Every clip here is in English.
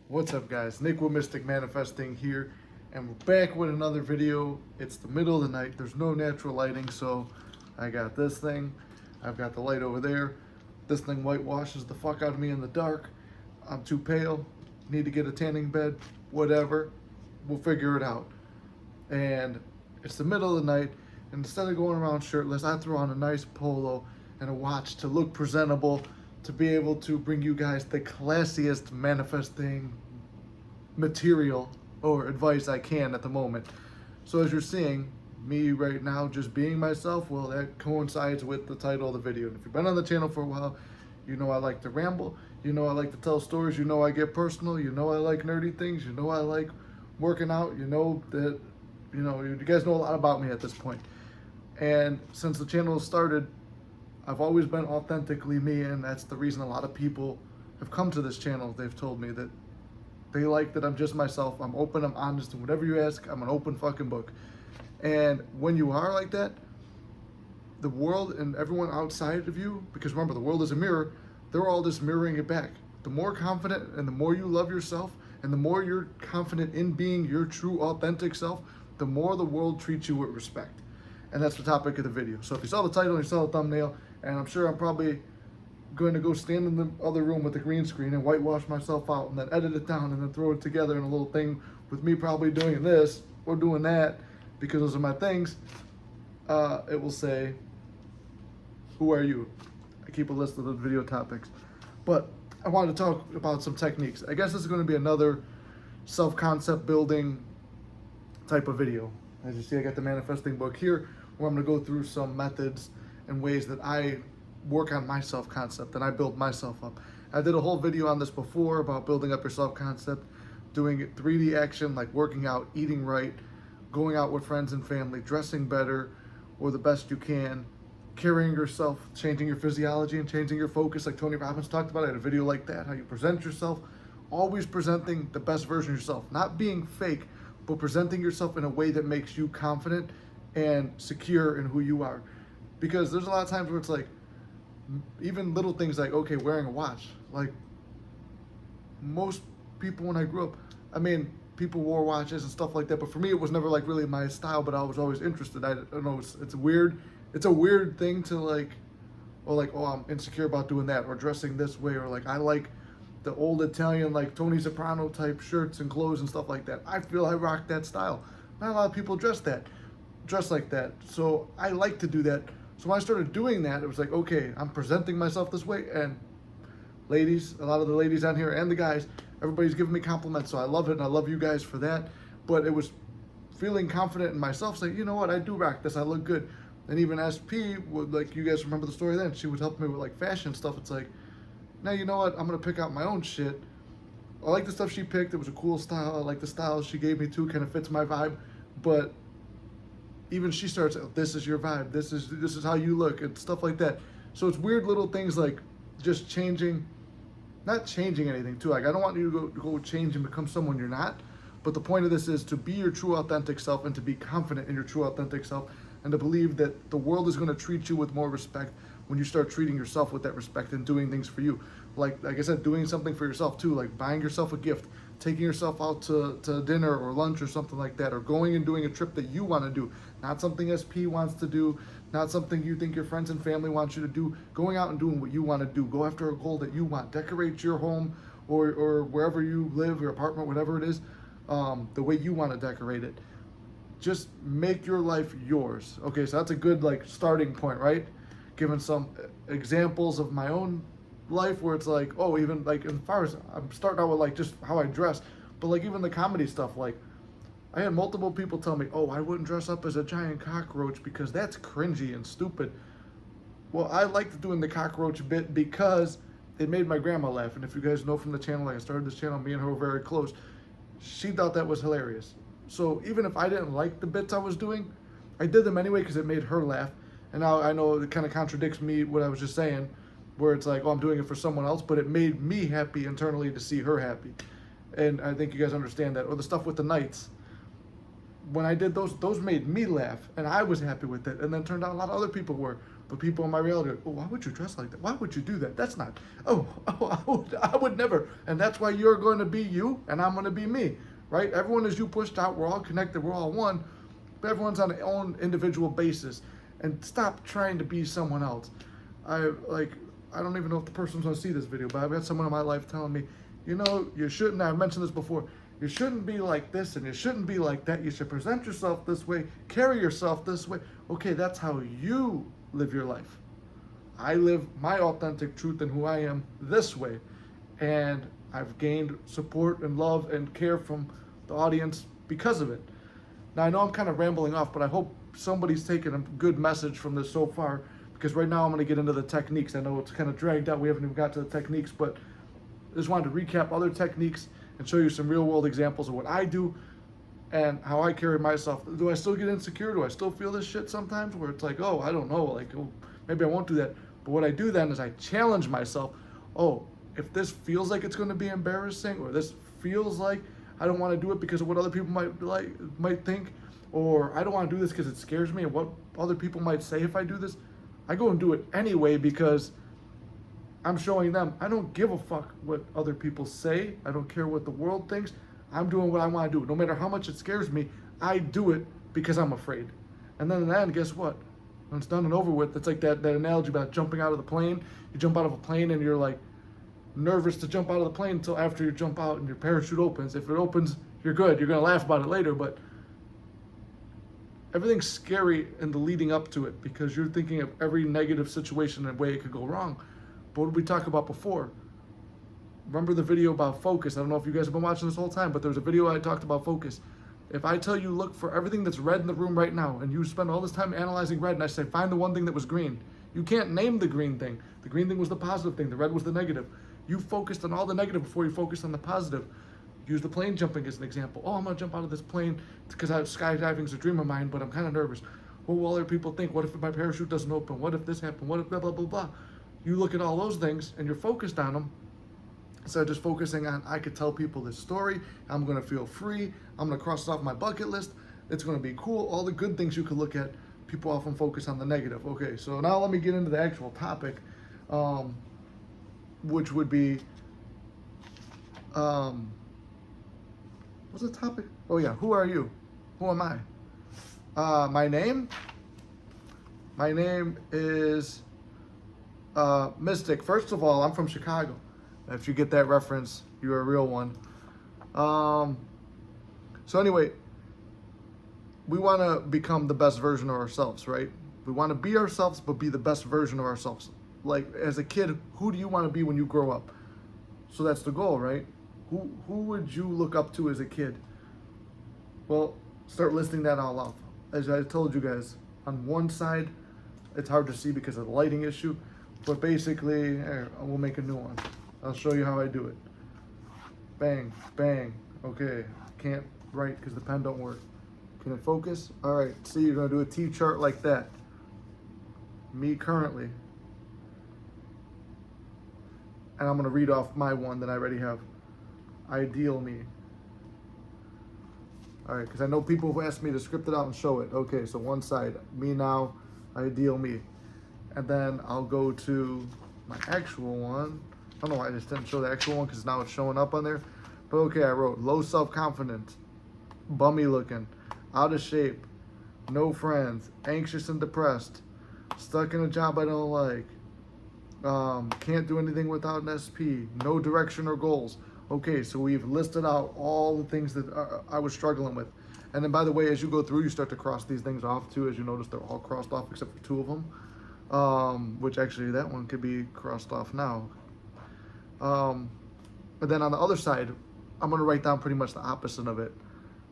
What's up, guys? Nick with Mystic Manifesting here, and we're back with another video. It's the middle of the night. There's no natural lighting, so I got this thing. I've got the light over there. This thing whitewashes the fuck out of me in the dark. I'm too pale. Need to get a tanning bed. Whatever. We'll figure it out. And it's the middle of the night, and instead of going around shirtless, I throw on a nice polo and a watch to look presentable, to be able to bring you guys the classiest manifesting material or advice I can at the moment. So as you're seeing me right now just being myself, well, that coincides with the title of the video. And if you've been on the channel for a while, you know I like to ramble, you know I like to tell stories, you know I get personal, you know I like nerdy things, you know I like working out, you know that, you guys know a lot about me at this point. And since the channel started, I've always been authentically me, and that's the reason a lot of people have come to this channel. They've told me that they like that I'm just myself. I'm open, I'm honest, and whatever you ask, I'm an open fucking book. And when you are like that, the world and everyone outside of you, because remember, the world is a mirror, they're all just mirroring it back. The more confident and the more you love yourself, and the more you're confident in being your true, authentic self, the more the world treats you with respect. And that's the topic of the video. So if you saw the title and you saw the thumbnail, and I'm sure I'm probably going to go stand in the other room with the green screen and whitewash myself out and then edit it down and then throw it together in a little thing with me probably doing this or doing that, because those are my things. It will say, who are you? I keep a list of the video topics. But I wanted to talk about some techniques. I guess this is going to be another self-concept building type of video. As you see, I got the manifesting book here, where I'm going to go through some methods and ways that I work on my self-concept and I build myself up. I did a whole video on this before about building up your self-concept, doing it 3D action, like working out, eating right, going out with friends and family, dressing better or the best you can, carrying yourself, changing your physiology and changing your focus, like Tony Robbins talked about. I had a video like that, how you present yourself, always presenting the best version of yourself, not being fake, but presenting yourself in a way that makes you confident and secure in who you are. Because there's a lot of times where it's like, even little things like, okay, wearing a watch. Like, most people when I grew up, I mean, people wore watches and stuff like that, but for me, it was never like really my style, but I was always interested. I don't know, it's weird. It's a weird thing to like, or like, oh, I'm insecure about doing that, or dressing this way, or like, I like the old Italian, like Tony Soprano type shirts and clothes and stuff like that. I feel I rock that style. Not a lot of people dress like that. So I like to do that. So when I started doing that, it was like, okay, I'm presenting myself this way. And ladies, a lot of the ladies on here and the guys, everybody's giving me compliments. So I love it, and I love you guys for that. But it was feeling confident in myself, saying, you know what, I do rock this, I look good. And even SP would, like, you guys remember the story then, she would help me with like fashion stuff. It's like, now you know what, I'm gonna pick out my own shit. I like the stuff she picked, it was a cool style. I like the style she gave me too, kind of fits my vibe. But even she starts, oh, this is your vibe, this is how you look, and stuff like that. So it's weird little things like just changing, not changing anything too. Like, I don't want you to go change and become someone you're not. But the point of this is to be your true authentic self and to be confident in your true authentic self, and to believe that the world is going to treat you with more respect when you start treating yourself with that respect and doing things for you. Like I said, doing something for yourself too, like buying yourself a gift, taking yourself out to dinner or lunch or something like that, or going and doing a trip that you want to do, not something SP wants to do, not something you think your friends and family want you to do. Going out and doing what you want to do. Go after a goal that you want. Decorate your home or wherever you live, your apartment, whatever it is, the way you want to decorate it. Just make your life yours. Okay, so that's a good like starting point, right? Giving some examples of my own life where it's like, oh, even like as far as I'm starting out with like just how I dress, but like even the comedy stuff, like I had multiple people tell me, oh, I wouldn't dress up as a giant cockroach because that's cringy and stupid. Well, I liked doing the cockroach bit because it made my grandma laugh. And if you guys know from the channel, like I started this channel, me and her were very close. She thought that was hilarious. So even if I didn't like the bits I was doing, I did them anyway because it made her laugh. And now I know it kind of contradicts me, what I was just saying, where it's like, oh, I'm doing it for someone else, but it made me happy internally to see her happy. And I think you guys understand that. Or the stuff with the knights. When I did those made me laugh, and I was happy with it. And then turned out a lot of other people were. But people in my reality are, oh, why would you dress like that? Why would you do that? That's not, I would never. And that's why you're going to be you and I'm going to be me, right? Everyone is you pushed out. We're all connected. We're all one. But everyone's on their own individual basis. And stop trying to be someone else. I don't even know if the person's going to see this video, but I've got someone in my life telling me, you shouldn't, I've mentioned this before, you shouldn't be like this and you shouldn't be like that. You should present yourself this way, carry yourself this way. Okay, that's how you live your life. I live my authentic truth and who I am this way. And I've gained support and love and care from the audience because of it. Now, I know I'm kind of rambling off, but I hope somebody's taken a good message from this so far, because right now I'm going to get into the techniques. I know it's kind of dragged out. We haven't even got to the techniques, but I just wanted to recap other techniques and show you some real world examples of what I do and how I carry myself. Do I still get insecure? Do I still feel this shit sometimes where it's like, oh, I don't know, like, oh, maybe I won't do that. But what I do then is I challenge myself. Oh, if this feels like it's going to be embarrassing, or this feels like I don't want to do it because of what other people might think, or I don't want to do this because it scares me and what other people might say if I do this, I go and do it anyway, because I'm showing them I don't give a fuck what other people say. I don't care what the world thinks. I'm doing what I want to do. No matter how much it scares me, I do it because I'm afraid. And then in the end, guess what? When it's done and over with, it's like that analogy about jumping out of the plane. You jump out of a plane and you're like nervous to jump out of the plane until after you jump out and your parachute opens. If it opens, you're good. You're going to laugh about it later, but everything's scary in the leading up to it because you're thinking of every negative situation and way it could go wrong. But what did we talk about before? Remember the video about focus? I don't know if you guys have been watching this whole time, but there's a video I talked about focus. If I tell you look for everything that's red in the room right now, and you spend all this time analyzing red, and I say find the one thing that was green, you can't name the green thing. The green thing was the positive thing. The red was the negative. You focused on all the negative before you focused on the positive. Use the plane jumping as an example. Oh, I'm going to jump out of this plane because skydiving's a dream of mine, but I'm kind of nervous. What will other people think? What if my parachute doesn't open? What if this happened? What if blah, blah, blah, blah? You look at all those things and you're focused on them. Instead of just focusing on, I could tell people this story. I'm going to feel free. I'm going to cross it off my bucket list. It's going to be cool. All the good things you could look at. People often focus on the negative. Okay, so now let me get into the actual topic, which would be, what's the topic? Oh yeah, who are you? Who am I? My name is Mystic. First of all, I'm from Chicago. If you get that reference, you're a real one. So anyway, we want to become the best version of ourselves, right? We want to be ourselves, but be the best version of ourselves. Like as a kid, who do you want to be when you grow up? So that's the goal, right? Who would you look up to as a kid? Well, start listing that all off. As I told you guys, on one side, it's hard to see because of the lighting issue, but basically, we'll make a new one. I'll show you how I do it. Bang, bang. Okay, can't write because the pen don't work. Can it focus? All right, see, you're gonna do a T-chart like that. Me currently. And I'm gonna read off my one that I already have. Ideal me. All right, because I know people who asked me to script it out and show it. Okay, so one side, me now, ideal me. And then I'll go to my actual one. I don't know why I just didn't show the actual one because now it's showing up on there. But okay, I wrote low self-confidence, bummy looking, out of shape, no friends, anxious and depressed, stuck in a job I don't like, can't do anything without an SP, no direction or goals. Okay, so we've listed out all the things that I was struggling with. And then by the way, as you go through, you start to cross these things off too. As you notice, they're all crossed off except for two of them, which actually that one could be crossed off now. But then on the other side, I'm going to write down pretty much the opposite of it.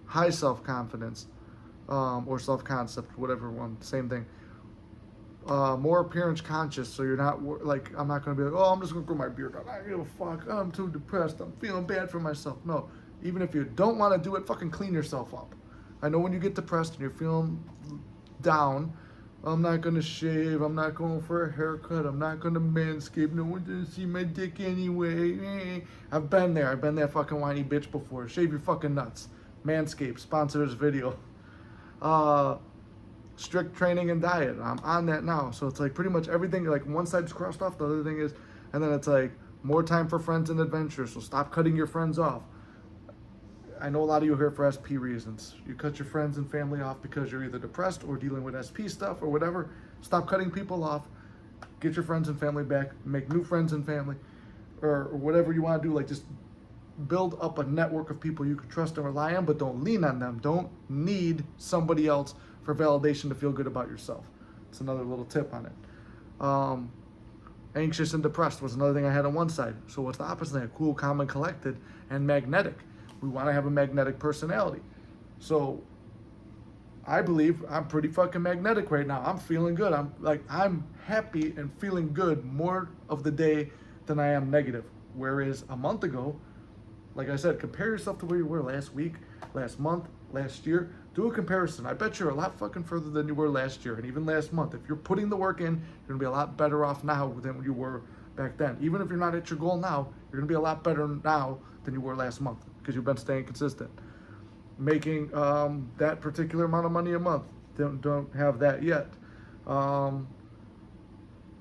High self-confidence, or self-concept, whatever one, same thing. More appearance conscious, so you're not like, I'm not going to be like, oh, I'm just going to grow my beard out. I don't give a fuck. I'm too depressed. I'm feeling bad for myself. No, even if you don't want to do it, fucking clean yourself up. I know when you get depressed and you're feeling down, I'm not going to shave. I'm not going for a haircut. I'm not going to manscape. No one's going to see my dick anyway. I've been there. I've been that fucking whiny bitch before. Shave your fucking nuts. Manscaped, sponsor this video. strict training and diet. I'm on that now. So it's like pretty much everything, like one side's crossed off, the other thing is, and then it's like more time for friends and adventures. So stop cutting your friends off. I know a lot of you are here for SP reasons. You cut your friends and family off because you're either depressed or dealing with SP stuff or whatever. Stop cutting people off. Get your friends and family back. Make new friends and family, or whatever you want to do. Like just build up a network of people you can trust and rely on, but don't lean on them. Don't need somebody else for validation to feel good about yourself. It's another little tip on it. Anxious and depressed was another thing I had on one side. So what's the opposite? Cool, calm, and collected, and magnetic. We want to have a magnetic personality. So I believe I'm pretty fucking magnetic right now. I'm feeling good. I'm happy and feeling good more of the day than I am negative. Whereas a month ago, like I said, compare yourself to where you were last week, last month, last year. Do a comparison. I bet you're a lot fucking further than you were last year and even last month. If you're putting the work in, you're gonna be a lot better off now than you were back then. Even if you're not at your goal now, you're gonna be a lot better now than you were last month because you've been staying consistent. Making that particular amount of money a month. Don't have that yet. Go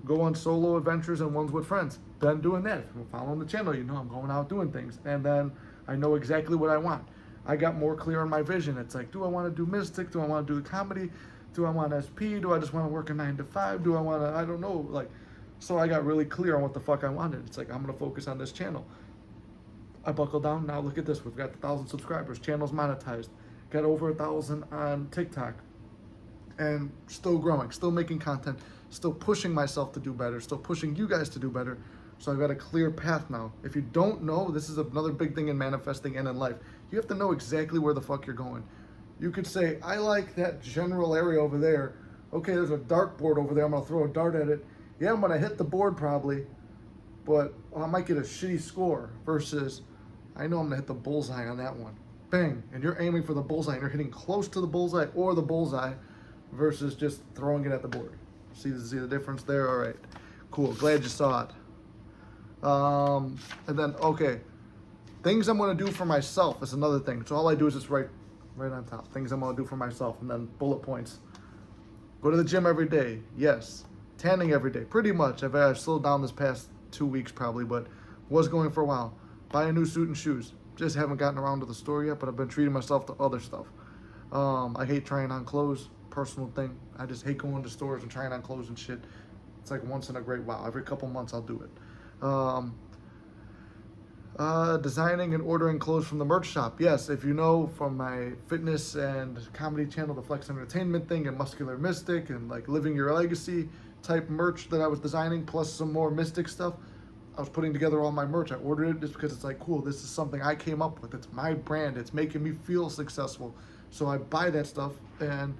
on solo adventures and ones with friends. Been doing that. If you're following the channel, you know I'm going out doing things. And then I know exactly what I want. I got more clear on my vision. It's like, do I want to do mystic? Do I want to do the comedy? Do I want SP? Do I just want to work a 9 to 5? Do I want to, I don't know. Like, so I got really clear on what the fuck I wanted. It's like, I'm going to focus on this channel. I buckled down. Now look at this. We've got 1,000 subscribers. Channel's monetized. Got over 1,000 on TikTok. And still growing. Still making content. Still pushing myself to do better. Still pushing you guys to do better. So I've got a clear path now. If you don't know, this is another big thing in manifesting and in life. You have to know exactly where the fuck you're going. You could say, I like that general area over there. Okay, there's a dartboard over there. I'm going to throw a dart at it. Yeah, I'm going to hit the board probably. But I might get a shitty score versus I know I'm going to hit the bullseye on that one. Bang. And you're aiming for the bullseye and you're hitting close to the bullseye or the bullseye versus just throwing it at the board. See the difference there? All right. Cool. Glad you saw it. And then, okay. Things I'm going to do for myself is another thing. So all I do is just write right on top. Things I'm going to do for myself and then bullet points. Go to the gym every day. Yes. Tanning every day. Pretty much. I've slowed down this past 2 weeks probably, but was going for a while. Buy a new suit and shoes. Just haven't gotten around to the store yet, but I've been treating myself to other stuff. I hate trying on clothes. Personal thing. I just hate going to stores and trying on clothes and shit. It's like once in a great while. Every couple months I'll do it. Designing and ordering clothes from the merch shop. Yes, if you know from my fitness and comedy channel, the Flex Entertainment thing and Muscular Mystic and like Living Your Legacy type merch that I was designing, plus some more Mystic stuff. I was putting together all my merch. I ordered it just because it's like, cool, this is something I came up with. It's my brand. It's making me feel successful. So I buy that stuff, and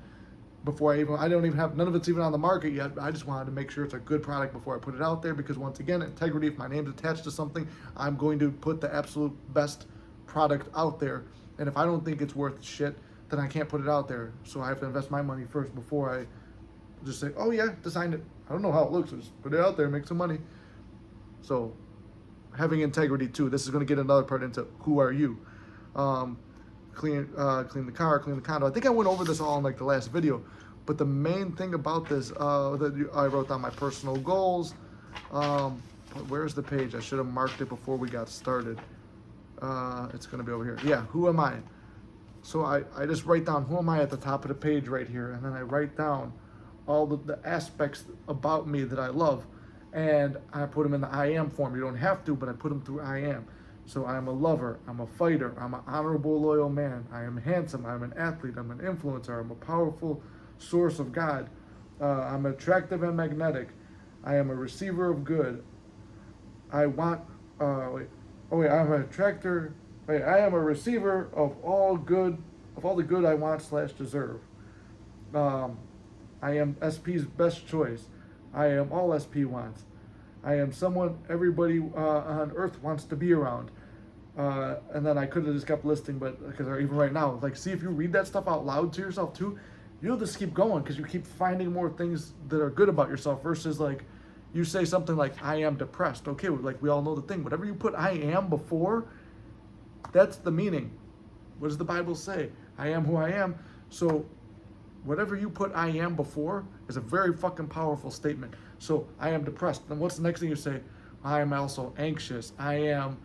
before I don't even have, none of it's even on the market yet. I just wanted to make sure it's a good product before I put it out there, because once again, integrity, if my name's attached to something, I'm going to put the absolute best product out there. And if I don't think it's worth shit, then I can't put it out there. So I have to invest my money first before I just say, oh yeah, designed it. I don't know how it looks, just put it out there, make some money. So having integrity too. This is going to get another part into who are you. Clean the car, clean the condo. I think I went over this all in like the last video, but the main thing about this that I wrote down my personal goals. Where's the page? I should have marked it before we got started. It's going to be over here. Yeah, who am I? So I just write down who am I at the top of the page right here, and then I write down all the aspects about me that I love, and I put them in the I am form. You don't have to, but I put them through I am. So I'm a lover, I'm a fighter, I'm an honorable, loyal man, I am handsome, I'm an athlete, I'm an influencer, I'm a powerful source of God, I'm attractive and magnetic, I am a receiver of good, I am a receiver of all the good I want / deserve. I am SP's best choice, I am all SP wants. I am someone everybody on earth wants to be around. And then I could have just kept listing, but because even right now, like, see, if you read that stuff out loud to yourself too, you'll just keep going because you keep finding more things that are good about yourself versus like you say something like, I am depressed. Okay, like we all know the thing. Whatever you put I am before, that's the meaning. What does the Bible say? I am who I am. So whatever you put I am before is a very fucking powerful statement. So I am depressed. Then what's the next thing you say? I am also anxious. I am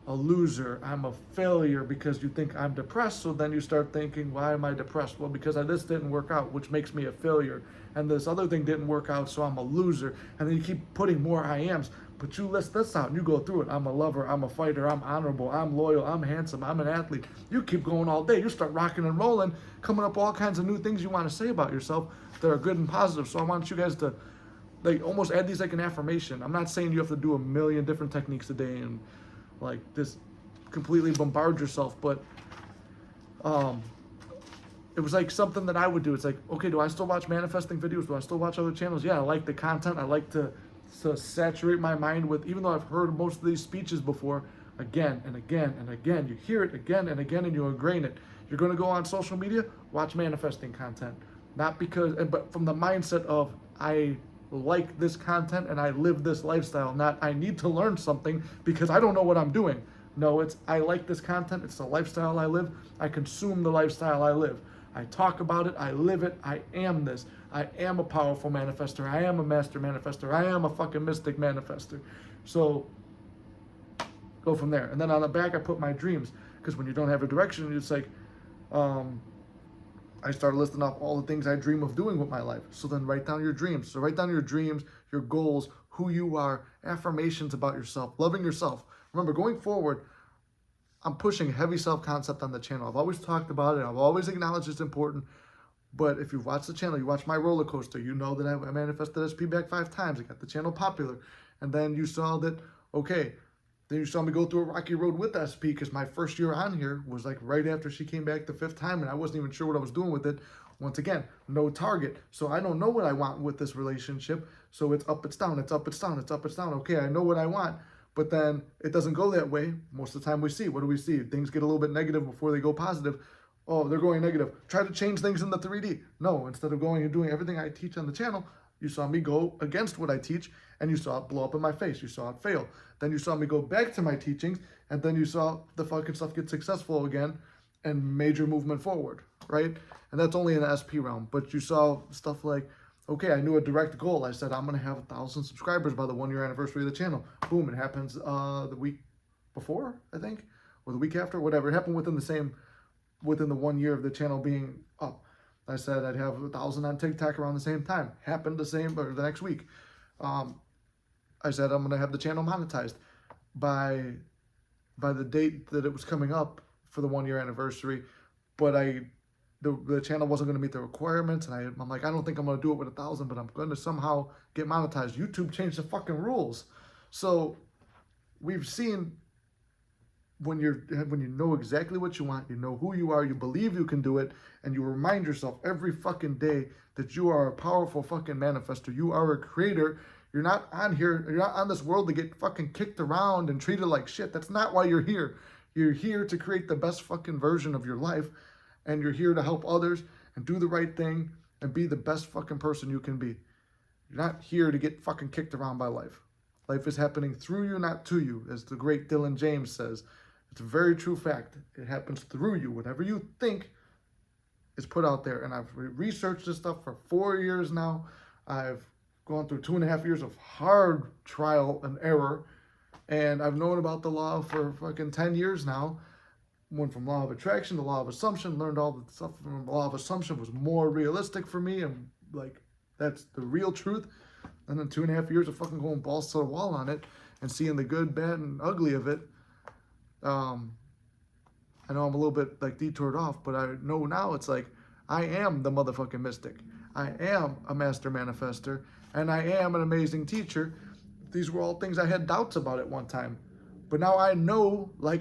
a loser. I'm a failure, because you think I'm depressed. So then you start thinking, why am I depressed? Well, because this didn't work out, which makes me a failure. And this other thing didn't work out, so I'm a loser. And then you keep putting more I ams. But you list this out and you go through it. I'm a lover, I'm a fighter, I'm honorable, I'm loyal, I'm handsome, I'm an athlete. You keep going all day. You start rocking and rolling, coming up with all kinds of new things you want to say about yourself that are good and positive. So I want you guys to like almost add these like an affirmation. I'm not saying you have to do a million different techniques a day and like just completely bombard yourself, but it was like something that I would do. It's like, okay, do I still watch manifesting videos? Do I still watch other channels? Yeah, I like the content. I like to saturate my mind with, even though I've heard most of these speeches before, again and again and again. You hear it again and again and you ingrain it. You're going to go on social media, watch manifesting content. Not because, but from the mindset of, I like this content and I live this lifestyle, not I need to learn something because I don't know what I'm doing. No, it's I like this content, it's the lifestyle I live, I consume the lifestyle I live. I talk about it, I live it, I am this. I am a powerful manifester, I am a master manifester, I am a fucking mystic manifester. So go from there. And then on the back I put my dreams, because when you don't have a direction, it's like I started listing off all the things I dream of doing with my life. So then write down your dreams. So write down your dreams, your goals, who you are, affirmations about yourself, loving yourself. Remember, going forward, I'm pushing heavy self-concept on the channel. I've always talked about it. I've always acknowledged it's important. But if you've watched the channel, you watch my roller coaster, you know that I manifested SP back 5 times. I got the channel popular. And then you saw that, okay, then you saw me go through a rocky road with SP, because my first year on here was like right after she came back the 5th time, and I wasn't even sure what I was doing with it. Once again, no target. So I don't know what I want with this relationship. So it's up, it's down, it's up, it's down, it's up, it's down. Okay, I know what I want, but then it doesn't go that way. Most of the time we see, what do we see? Things get a little bit negative before they go positive. Oh, they're going negative. Try to change things in the 3D. No, instead of going and doing everything I teach on the channel, you saw me go against what I teach, and you saw it blow up in my face. You saw it fail. Then you saw me go back to my teachings, and then you saw the fucking stuff get successful again and major movement forward, right? And that's only in the SP realm. But you saw stuff like, okay, I knew a direct goal. I said, I'm going to have 1,000 subscribers by the 1-year anniversary of the channel. Boom, it happens the week before, I think, or the week after, whatever. It happened within the 1 year of the channel being up. I said I'd have 1,000 on TikTok around the same time. Happened the next week. I said I'm gonna have the channel monetized by the date that it was coming up for the 1-year anniversary, but the channel wasn't gonna meet the requirements, and I'm like, I don't think I'm gonna do it with 1,000, but I'm gonna somehow get monetized. YouTube changed the fucking rules, so we've seen. When you know exactly what you want, you know who you are, you believe you can do it, and you remind yourself every fucking day that you are a powerful fucking manifester. You are a creator. You're not on here, you're not on this world to get fucking kicked around and treated like shit. That's not why you're here. You're here to create the best fucking version of your life, and you're here to help others and do the right thing and be the best fucking person you can be. You're not here to get fucking kicked around by life. Life is happening through you, not to you, as the great Dylan James says. It's a very true fact. It happens through you. Whatever you think is put out there. And I've researched this stuff for 4 years now. I've gone through 2.5 years of hard trial and error. And I've known about the law for fucking 10 years now. Went from law of attraction to law of assumption. Learned all the stuff from law of assumption was more realistic for me. And like, that's the real truth. And then 2.5 years of fucking going balls to the wall on it and seeing the good, bad, and ugly of it. I know I'm a little bit like detoured off, but I know now it's like I am the motherfucking mystic. I am a master manifester, and I am an amazing teacher. These were all things I had doubts about at one time. But now I know I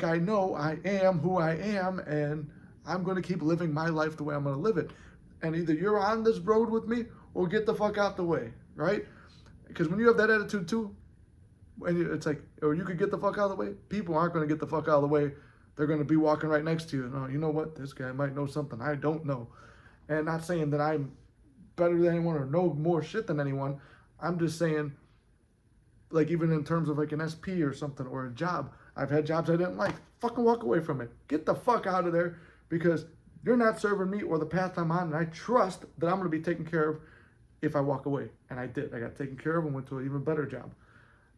am who I am, and I'm going to keep living my life the way I'm going to live it. And either you're on this road with me or get the fuck out the way, right? Because when you have that attitude too, and it's like, or you could get the fuck out of the way, people aren't going to get the fuck out of the way. They're going to be walking right next to you. No, you know what? This guy might know something I don't know. And not saying that I'm better than anyone or know more shit than anyone. I'm just saying, like, even in terms of like an SP or something or a job, I've had jobs I didn't like. Fucking walk away from it. Get the fuck out of there, because You're not serving me or the path I'm on, and I trust that I'm going to be taken care of if I walk away. And I did. I got taken care of and went to an even better job.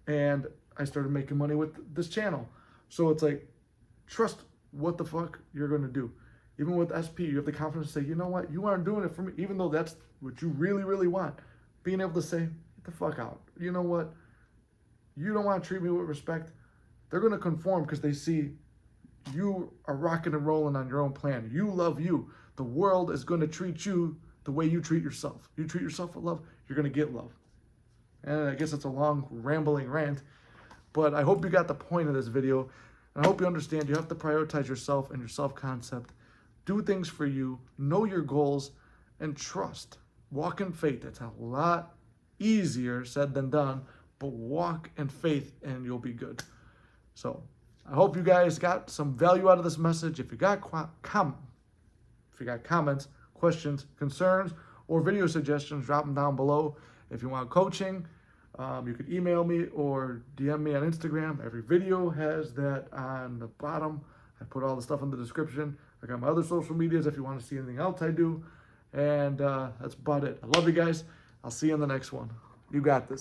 And I started making money with this channel. So it's like, trust what the fuck you're going to do. Even with SP, you have the confidence to say, you know what, you aren't doing it for me, even though that's what you really, really want. Being able to say, get the fuck out. You know what, you don't want to treat me with respect. They're going to conform because they see you are rocking and rolling on your own plan. You love you. The world is going to treat you the way you treat yourself. You treat yourself with love, you're going to get love. And I guess it's a long, rambling rant, but I hope you got the point of this video. And I hope you understand you have to prioritize yourself and your self-concept. Do things for you, know your goals, and trust. Walk in faith. It's a lot easier said than done, but walk in faith and you'll be good. So I hope you guys got some value out of this message. If you got comments, questions, concerns, or video suggestions, drop them down below. If you want coaching, you could email me or DM me on Instagram. Every video has that on the bottom. I put all the stuff in the description. I got my other social medias if you want to see anything else I do. And that's about it. I love you guys. I'll see you in the next one. You got this.